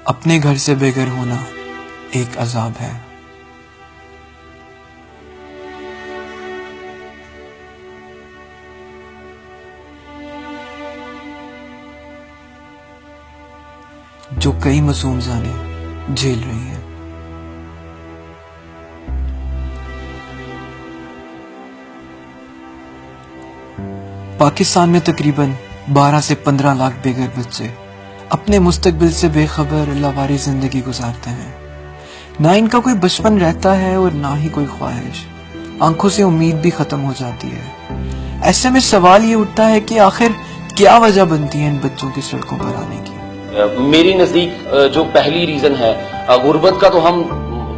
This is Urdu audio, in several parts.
اپنے گھر سے بے گھر ہونا ایک عذاب ہے۔ جو کئی معصوم جانیں جھیل رہی ہیں۔ پاکستان میں تقریباً 12 سے 15 لاکھ بے گھر بچے اپنے مستقبل سے بے خبر لاوارث زندگی گزارتے ہیں۔ نہ ان کا کوئی بچپن رہتا ہے اور نہ ہی کوئی خواہش، آنکھوں سے امید بھی ختم ہو جاتی ہے۔ ایسے میں سوال یہ اٹھتا ہے کہ آخر کیا وجہ بنتی ہے ان بچوں کی سڑکوں پر آنے کی؟ میری نزدیک جو پہلی ریزن ہے غربت کا، تو ہم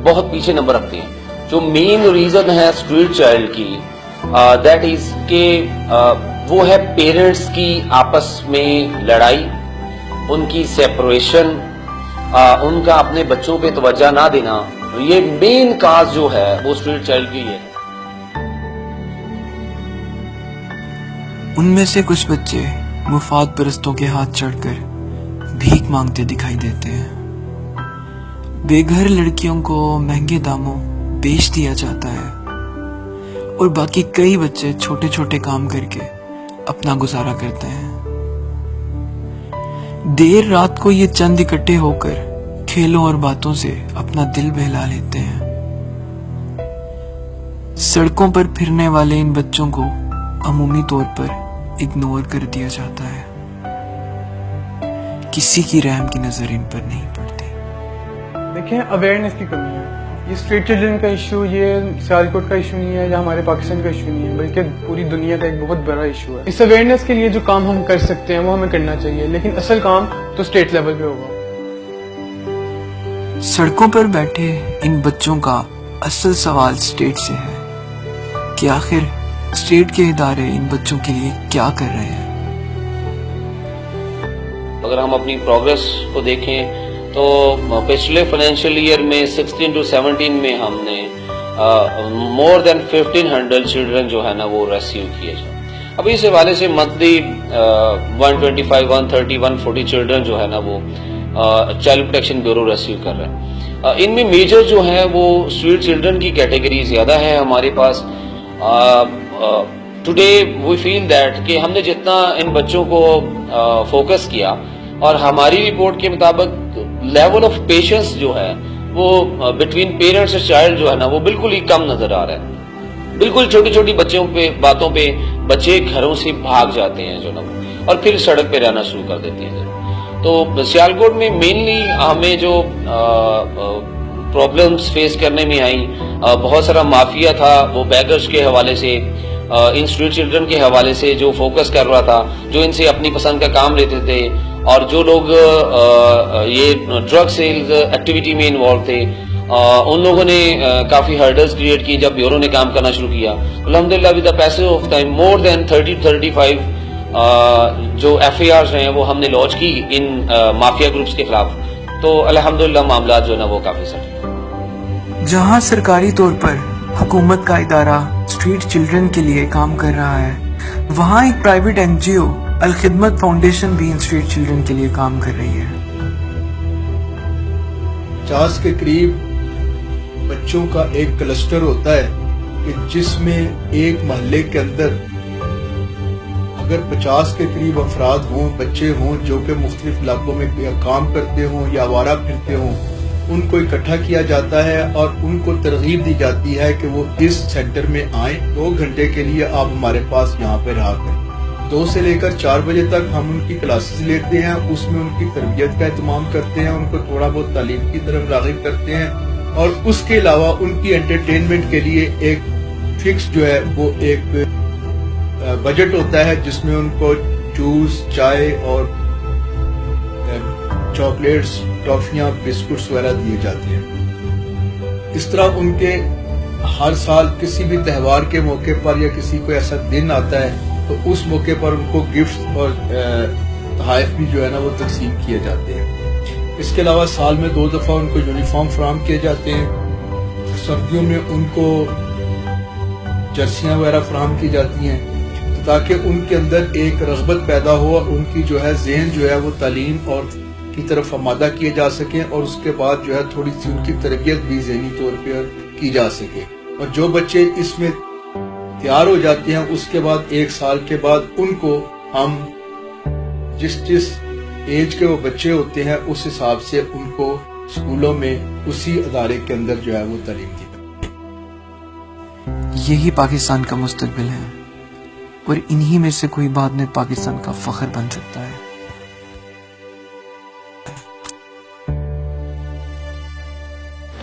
بہت پیچھے نمبر رکھتے ہیں۔ جو مین ریزن ہے اسٹریٹ چائلڈ کی، دیٹ از کہ وہ ہے پیرنٹس کی آپس میں لڑائی، ان کی سیپریشن، ان کا اپنے بچوں پہ توجہ نہ دینا۔ یہ مین کاز جو ہے وہ اسٹریٹ چائلڈ کی ہے۔ ان میں سے کچھ بچے مفاد پرستوں کے ہاتھ چڑھ کر بھیک مانگتے دکھائی دیتے ہیں۔ بے گھر لڑکیوں کو مہنگے داموں بیچ دیا جاتا ہے اور باقی کئی بچے چھوٹے چھوٹے کام کر کے اپنا گزارا کرتے ہیں۔ دیر رات کو یہ چند اکٹھے ہو کر کھیلوں اور باتوں سے اپنا دل بہلا لیتے ہیں۔ سڑکوں پر پھرنے والے ان بچوں کو عمومی طور پر اگنور کر دیا جاتا ہے۔ کسی کی رحم کی نظر ان پر نہیں پڑتی۔ دیکھیں، اویئرنیس کی کمی ہے۔ یہ اسٹریٹ چلڈرن کا ایشو یہ سیالکوٹ کا ایشو نہیں ہے یا ہمارے پاکستان کا ایشو نہیں ہے، بلکہ پوری دنیا کا ایک بہت بڑا ایشو ہے۔ اس اویئرنیس کے لیے جو کام ہم کر سکتے ہیں وہ ہمیں کرنا چاہیے، لیکن اصل کام تو اسٹیٹ لیول پہ ہوگا۔ سڑکوں پر بیٹھے ان بچوں کا اصل سوال اسٹیٹ سے ہے کہ آخر اسٹیٹ کے ادارے ان بچوں کے لیے کیا کر رہے ہیں۔ اگر ہم اپنی پروگرس کو دیکھیں تو پچھلے فائنینشیل ایئر میں 16 to 17 میں ہم نے مور دین 1500 چلڈرن جو ہے نا وہ ریسیو کیے جائیں۔ اب اس حوالے سے منتھلی 125 130 140 چلڈرن جو ہے نا وہ چائلڈ پروٹیکشن بیورو ریسیو کر رہے ہیں۔ ان میں میجر جو ہے وہ اسٹریٹ چلڈرن کی کیٹیگری زیادہ ہے ہمارے پاس۔ ٹوڈے وی فیل دیٹ کہ ہم نے جتنا ان بچوں کو فوکس کیا، اور ہماری رپورٹ کے مطابق لیول آف پیشنس جو ہے وہ بٹوین پیرنٹس اور چائلڈ جو ہے نا وہ بالکل ہی کم نظر آ رہا ہے۔ بالکل چھوٹی چھوٹی باتوں پہ بچے گھروں سے بھاگ جاتے ہیں جو نا، اور پھر سڑک پہ رہنا شروع کر دیتے ہیں۔ تو سیالکوٹ میں مینلی ہمیں جو پرابلمس فیس کرنے میں آئیں، بہت سارا مافیا تھا، وہ بیگرز کے حوالے سے، ان اسٹریٹ چلڈرن کے حوالے سے جو فوکس کر رہا تھا، جو ان سے اپنی پسند کا کام لیتے تھے، اور جو لوگ یہ ڈرگ سیلز ایکٹیویٹی میں انوالو تھے، ان لوگوں نے کافی ہرڈلز کریٹ کی جب بیورو نے کام کرنا شروع کیا۔ الحمدللہ with the passage of time more than 30 to 35 جو ایف آئی آرز ہیں وہ ہم نے لانچ کی ان مافیا گروپس کے خلاف۔ تو الحمدللہ معاملات جو ہے نا وہ کافی سیٹ۔ جہاں سرکاری طور پر حکومت کا ادارہ اسٹریٹ چلڈرن کے لیے کام کر رہا ہے، وہاں ایک پرائیویٹ این جی او الخدمت فاؤنڈیشن بھی اسٹریٹ چلڈرن کے لیے کام کر رہی ہے۔ 50 کے قریب بچوں کا ایک کلسٹر ہوتا ہے کہ جس میں ایک محلے کے اندر اگر 50 کے قریب افراد ہوں، بچے ہوں جو کہ مختلف علاقوں میں کام کرتے ہوں یا آوارہ پھرتے ہوں، ان کو اکٹھا کیا جاتا ہے اور ان کو ترغیب دی جاتی ہے کہ وہ اس سینٹر میں آئیں، 2 گھنٹے کے لیے آپ ہمارے پاس یہاں پہ رہا کریں۔ 2 سے لے کر 4 بجے تک ہم ان کی کلاسز لیتے ہیں، اس میں ان کی تربیت کا اہتمام کرتے ہیں، ان کو تھوڑا بہت تعلیم کی طرف راغب کرتے ہیں، اور اس کے علاوہ ان کی انٹرٹینمنٹ کے لیے ایک فکس جو ہے وہ ایک بجٹ ہوتا ہے جس میں ان کو جوس، چائے اور چاکلیٹس، ٹافیاں، بسکٹس وغیرہ دیے جاتے ہیں۔ اس طرح ان کے ہر سال کسی بھی تہوار کے موقع پر یا کسی کو ایسا دن آتا ہے تو اس موقع پر ان کو گفٹ اور تحائف بھی جو ہے نا وہ تقسیم کیے جاتے ہیں۔ اس کے علاوہ سال میں 2 دفعہ ان کو یونیفارم فراہم کیے جاتے ہیں۔ سردیوں میں ان کو جرسیاں وغیرہ فراہم کی جاتی ہیں تاکہ ان کے اندر ایک رغبت پیدا ہو اور ان کی جو ہے ذہن جو ہے وہ تعلیم اور کی طرف آمادہ کیے جا سکیں اور اس کے بعد جو ہے تھوڑی سی ان کی تربیت بھی ذہنی طور پہ کی جا سکے. اور جو بچے اس میں تیار ہو جاتے ہیں اس کے بعد 1 سال کے بعد ان کو ہم جس ایج کے وہ بچے ہوتے ہیں اس حساب سے ان کو اسکولوں میں اسی ادارے کے اندر جو ہے وہ تعلیم دی. یہی پاکستان کا مستقبل ہے اور انہی میں سے کوئی بعد میں پاکستان کا فخر بن سکتا ہے.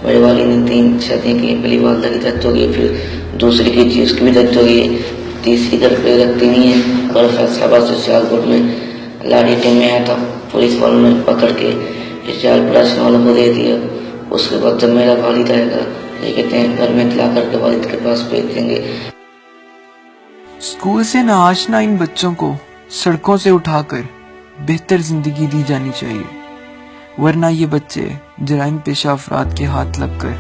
بڑے والے نے 3 شادیاں کی, پہلی والدہ کی ڈیتھ ہو گئی, پھر دوسری کی جی اس کی بھی ڈیتھ ہو گئی, تیسری گھر پہ رکھتی نہیں ہے. اور فیصلہ آباد سے سیالکوٹ میں لاڑی ٹیم میں آیا تھا, پولیس والوں نے پکڑ کے اشتہار پڑوسی والوں کو دے دیا. اس کے بعد جب میرا والد آئے گا یہ کہتے ہیں گھر میں اطلاع کر کے والد کے پاس بھیج دیں گے. اسکول سے ناآشنا ان بچوں کو سڑکوں سے اٹھا کر بہتر زندگی دی جانی چاہیے, ورنہ یہ بچے جرائم پیشہ افراد کے ہاتھ لگ کر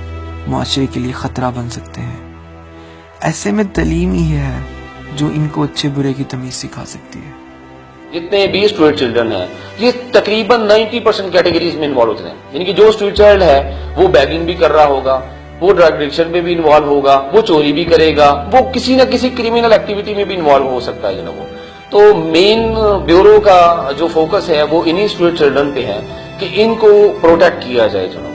معاشرے کے لیے خطرہ بن سکتے ہیں. ایسے میں تعلیم ہی ہے جو ان کو اچھے برے کی تمیز سکھا سکتی ہے. جتنے بھی اسٹریٹ چلڈرن ہیں یہ تقریباً 90% کیٹیگریز میں انوالو ہوتے ہیں. یعنی کہ جو اسٹریٹ چائلڈ ہے وہ بیگنگ بھی کر رہا ہوگا, وہ ڈرگ ایڈکشن میں بھی انوالو ہوگا, وہ چوری بھی کرے گا, وہ کسی نہ کسی کریمنل ایکٹیویٹی میں بھی انوالو ہو سکتا ہے جناب. تو مین بیورو کا جو فوکس ہے وہ انہی اسٹریٹ چلڈرن پہ ہے کہ ان کو پروٹیکٹ کیا جائے جناب.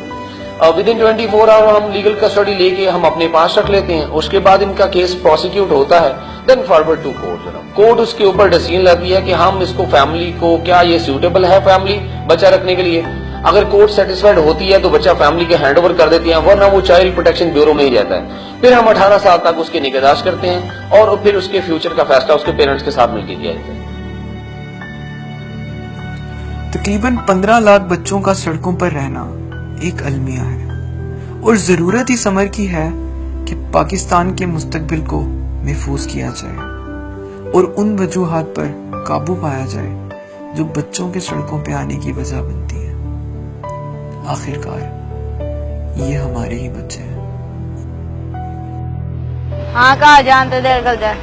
ود ان 24 آور ہم لیگل کسٹڈی لے کے ہم اپنے پاس رکھ لیتے ہیں. اس کے بعد ان کا کیس پروسیکیوٹ ہوتا ہے, دین فارورڈ ٹو کورٹ جناب. کورٹ اس کے اوپر ڈیسیژن لیتی ہے کہ ہم اس کو فیملی کو کیا یہ سیوٹیبل ہے فیملی بچہ رکھنے کے لیے. اگر کورٹ سیٹسفائڈ ہوتی ہے تو بچہ فیملی کے ہینڈ اوور کر دیتی ہیں, ورنہ وہ چائلڈ پروٹیکشن بیورو میں ہی رہتا ہے. پھر ہم 18 سال تک اس کی نگہداشت کرتے ہیں اور پھر اس کے فیوچر کا فیصلہ اس کے پیرنٹس کے ساتھ مل کے کیا جاتا ہے. تقریباً 15 لاکھ بچوں کا سڑکوں پر رہنا ایک المیہ ہے اور ضرورت اس امر کی ہے کہ پاکستان کے مستقبل کو محفوظ کیا جائے اور ان وجوہات پر قابو پایا جائے جو بچوں کے سڑکوں پہ آنے کی وجہ بنتی ہیں. آخرکار یہ ہمارے ہی بچے ہیں. ہاں کہا جانتے دیر کل جائے